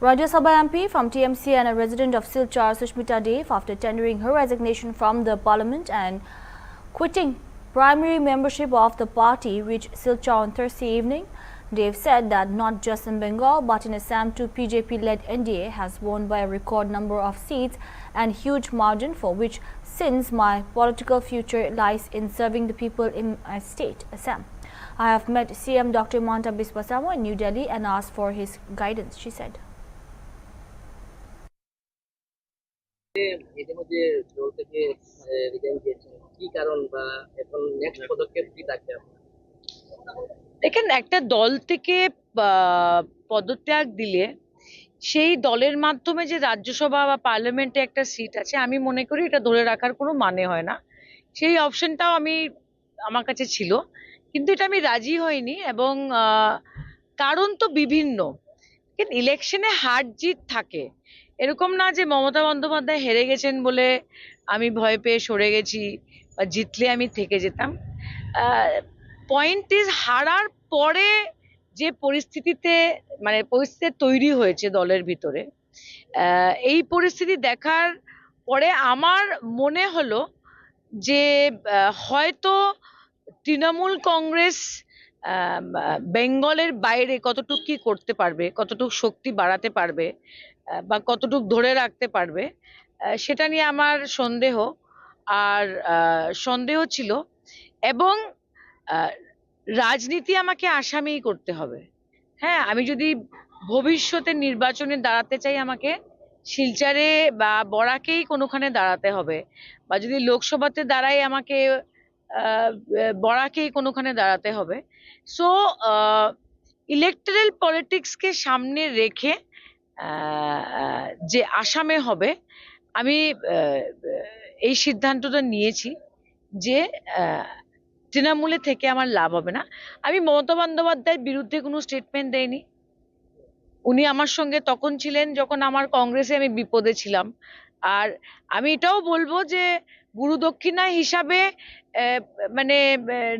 Rajya Sabha MP from TMC and a resident of Silchar, Sushmita Dev, after tendering her resignation from the parliament and quitting primary membership of the party, reached Silchar on Thursday evening. Dev said that not just in Bengal but in Assam too, BJP-led NDA has won by a record number of seats and huge margin, for which since my political future lies in serving the people in my state, Assam. I have met CM Dr. Himanta Biswa Sarma in New Delhi and asked for his guidance, she said. দেখেন, একটা দল থেকে পদত্যাগ দিলে সেই দলের মাধ্যমে যে রাজ্যসভা বা পার্লামেন্টে একটা সিট আছে, আমি মনে করি এটা ধরে রাখার কোনো মানে হয় না। সেই অপশনটাও আমার কাছে ছিল, কিন্তু এটা আমি রাজি হইনি। এবং কারণ তো বিভিন্ন, ইলেকশনে হার জিত থাকে। এরকম না যে মমতা বন্দ্যোপাধ্যায় হেরে গেছেন বলে আমি ভয় পেয়ে সরে গেছি বা জিতলে আমি থেকে যেতাম। পয়েন্ট ইজ, হারার পরে যে পরিস্থিতিতে পরিস্থিতি তৈরি হয়েছে দলের ভিতরে, এই পরিস্থিতি দেখার পরে আমার মনে হলো যে হয়তো তৃণমূল কংগ্রেস বেঙ্গলের বাইরে কতটুকু কি করতে পারবে, কতটুকু শক্তি বাড়াতে পারবে বা কতটুকু ধরে রাখতে পারবে, সেটা নিয়ে আমার সন্দেহ ছিল। এবং রাজনীতি আমাকে আসামেই করতে হবে। হ্যাঁ, আমি যদি ভবিষ্যতে নির্বাচনে দাঁড়াতে চাই, আমাকে শিলচরে বা বরাকেই কোনোখানে দাঁড়াতে হবে, বা যদি লোকসভাতে দাঁড়াই আমাকে বরাকেই কোনোখানে দাঁড়াতে হবে। সো ইলেকট্রাল পলিটিক্সকে সামনে রেখে যে আসামে হবে, আমি এই সিদ্ধান্তটা নিয়েছি যে তৃণমূলে থেকে আমার লাভ হবে না। আমি মমতা বন্দ্যোপাধ্যায়ের বিরুদ্ধে কোনো স্টেটমেন্ট দেইনি। উনি আমার সঙ্গে তখন ছিলেন যখন আমার কংগ্রেসে আমি বিপদে ছিলাম। আর আমি এটাও বলবো যে গুরু দক্ষিণা হিসাবে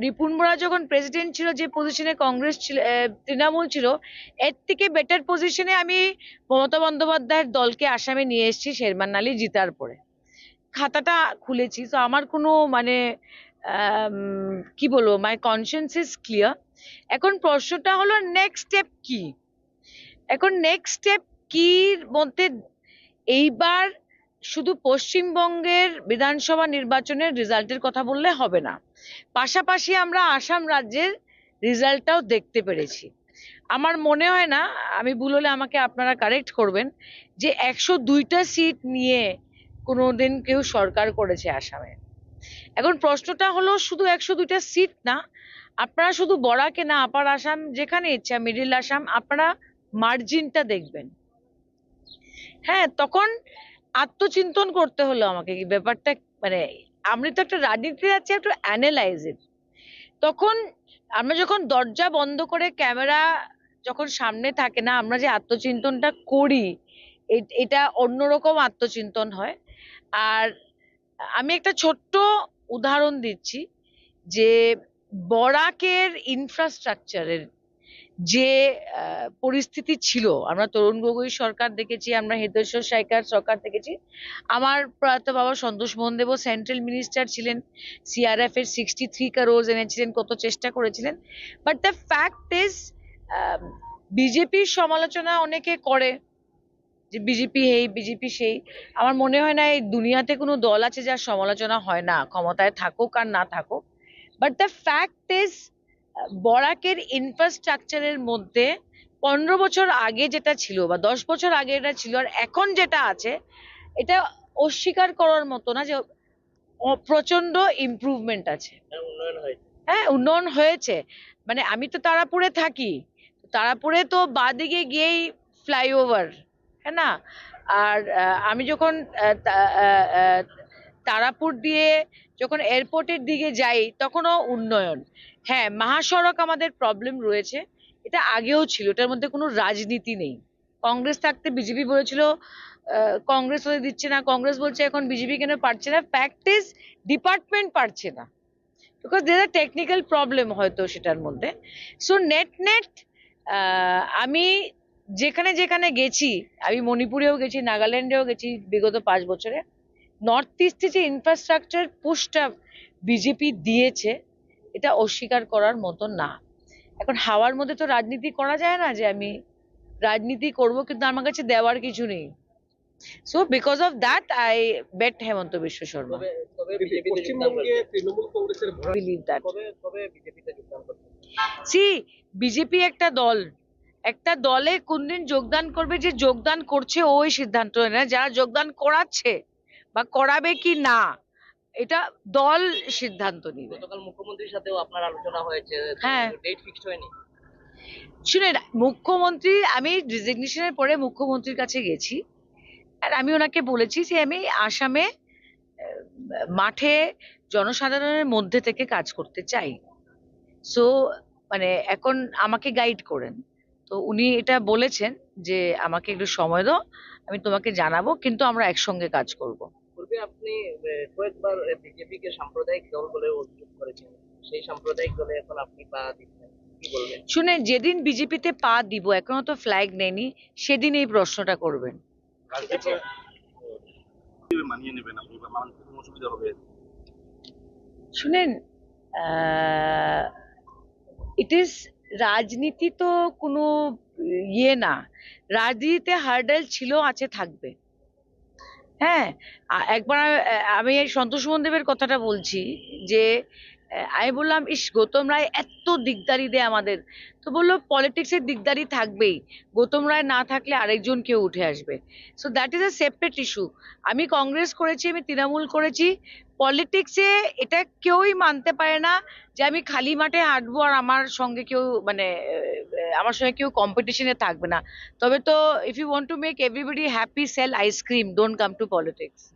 রিপুন বোরা যখন প্রেসিডেন্ট ছিল, যে পজিশনে কংগ্রেস ছিল, তৃণমূল ছিল, এর থেকে বেটার পজিশনে আমি মমতা বন্দ্যোপাধ্যায়ের দলকে আসামে নিয়ে এসেছি শেরমান আলী জিতার পরে। খাতাটা খুলেছি, তো আমার কোনো কি বলবো, মাই কনসিয়েন্স ইজ ক্লিয়ার। এখন প্রশ্নটা হলো নেক্সট স্টেপ কি। এখন নেক্সট স্টেপ কির মধ্যে এইবার শুধু পশ্চিমবঙ্গের বিধানসভা নির্বাচনের রেজাল্টের কথা বললে হবে না, পাশাপাশি আমরা আসাম রাজ্যের রেজাল্টটাও দেখতে পেরেছি। আমার মনে হয় না, আমি ভুল হলে আমাকে আপনারা কারেক্ট করবেন, যে 102টা সিট নিয়ে কোনোদিন কেউ সরকার করেছে আসামে। এখন প্রশ্নটা হলো শুধু 102টা সিট না, আপনারা শুধু বরাকে না, আপার আসাম যেখানে ইচ্ছা, মিডিল আসাম, আপনারা মার্জিনটা দেখবেন। হ্যাঁ, তখন আত্মচিন্তন করতে হলো আমাকে, কি ব্যাপারটা, আমি তো একটা রাজনীতি যাচ্ছি, একটু অ্যানালাইজ ইট। তখন আমরা যখন দরজা বন্ধ করে ক্যামেরা যখন সামনে থাকে না, আমরা যে আত্মচিন্তনটা করি, এটা অন্যরকম আত্মচিন্তন হয়। আর আমি একটা ছোট্ট উদাহরণ দিচ্ছি, যে বরাকের ইনফ্রাস্ট্রাকচারের যে পরিস্থিতি ছিল, আমরা তরুণ গগৈ সরকার দেখেছি, আমরা হেতেশ্বর সাইকার সরকার দেখেছি, আমার প্রয়াত বাবা সন্তোষ মোহন দেবও সেন্ট্রাল মিনিস্টার ছিলেন, সিআরএফ এর 63 crores এনেছিলেন, কত চেষ্টা করেছিলেন। বাট দ্য ফ্যাক্ট ইজ, বিজেপির সমালোচনা অনেকে করে যে বিজেপি এই বিজেপি সেই। আমার মনে হয় না এই দুনিয়াতে কোনো দল আছে যার সমালোচনা হয় না, ক্ষমতায় থাকুক আর না থাকুক। বাট দ্য ফ্যাক্ট ইজ, বরাকের ইনফ্রাস্ট্রাকচারের মধ্যে 15 বছর আগে যেটা ছিল বা 10 বছর আগে এটা ছিল আর এখন যেটা আছে, এটা অস্বীকার করার মতো না যে প্রচন্ড ইমপ্রুভমেন্ট আছে। হ্যাঁ, উন্নয়ন হয়েছে। আমি তো তারাপুরে থাকি, তারাপুরে তো বাঁদিকে গিয়েই ফ্লাইওভার, হ্যাঁ না। আর আমি যখন তারাপুর দিয়ে যখন এয়ারপোর্টের দিকে যাই, তখনও উন্নয়ন। হ্যাঁ, মহাসড়ক আমাদের প্রবলেম রয়েছে, এটা আগেও ছিল, এটার মধ্যে কোনো রাজনীতি নেই। কংগ্রেস থাকতে বিজেপি বলেছিল কংগ্রেস ওদের দিচ্ছে না, কংগ্রেস বলছে এখন বিজেপি কেন পারছে না। ফ্যাক্ট ইজ, ডিপার্টমেন্ট পারছে না, because there are technical problem হয়তো সেটার মধ্যে। সো নেট আমি যেখানে যেখানে গেছি, আমি মণিপুরেও গেছি, নাগাল্যান্ডেও গেছি বিগত 5 বছরে, নর্থ ইস্টে যে ইনফ্রাস্ট্রাকচার পুশটা বিজেপি দিয়েছে, এটা অস্বীকার করার মতো না। এখন হাওয়ার মধ্যে তো রাজনীতি করা যায় না যে আমি রাজনীতি করব কিন্তু আমার কাছে দেওয়ার কিছু নেই। So because of that I bet Himanta Biswa Sarma. পশ্চিমবঙ্গে তৃণমূল কংগ্রেসের ভরা বিলিভ দ্যাট। কবে বিজেপিতে যোগদান করছেন? সি, বিজেপি একটা দল, একটা দলে কোনদিন যোগদান করবে, যে যোগদান করছে ওই সিদ্ধান্ত নেয় না, যারা যোগদান করাচ্ছে বা করাবে কি না এটা দল সিদ্ধান্ত নিবে। গতকাল মুখ্যমন্ত্রীর সাথেও আপনার আলোচনা হয়েছে, হ্যাঁ। ডেট ফিক্সড হয়নি? শুনেন, মুখ্যমন্ত্রী, আমি রেজিগনেশনের পরে মুখ্যমন্ত্রীর কাছে গেছি আর আমি ওনাকে বলেছি যে আমি আসামে মাঠে জনসাধারণের মধ্যে থেকে কাজ করতে চাই। সো মানে এখন আমাকে গাইড করেন। তো উনি এটা বলেছেন যে আমাকে একটু সময় দাও, আমি তোমাকে জানাবো, কিন্তু আমরা একসঙ্গে কাজ করব। পূর্বে আপনি কয়েকবার বিজেপি কে সাম্প্রদায়িক দল বলে অভিযোগ করেছেন, সেই সাম্প্রদায়িক দলে এখন আপনি পা দিচ্ছেন, কি বলবেন? শুনে, যেদিন বিজেপিতে পা দিব, এখনো তো ফ্ল্যাগ নেয়নি, সেদিন এই প্রশ্নটা করবেন। মানিয়ে নেবেন আপনি বা মানুষের কোনো অসুবিধা হবে? শুনেন, ইট ইজ, রাজনীতি তো কোনো ইয়ে না, রাজনীতিতে হার্ডেল ছিল, আছে, থাকবে। হ্যাঁ, একবার আমি এই সন্তোষ মন্দেবের কথাটা বলছি যে আমি বললাম, ইস গৌতম রায় এত দিকদারি দেয় আমাদের, তো বললো পলিটিক্সের দিকদারি থাকবেই, গৌতম রায় না থাকলে আরেকজন কেউ উঠে আসবে। So that is a separate issue. আমি কংগ্রেস করেছি, আমি তৃণমূল করেছি, পলিটিক্সে এটা কেউই মানতে পারে না যে আমি খালি মাঠে হাঁটবো আর আমার সঙ্গে কেউ মানে আমার সঙ্গে কেউ কম্পিটিশনে থাকবে না। তবে তো if you want to make everybody happy, sell ice cream, don't come to politics.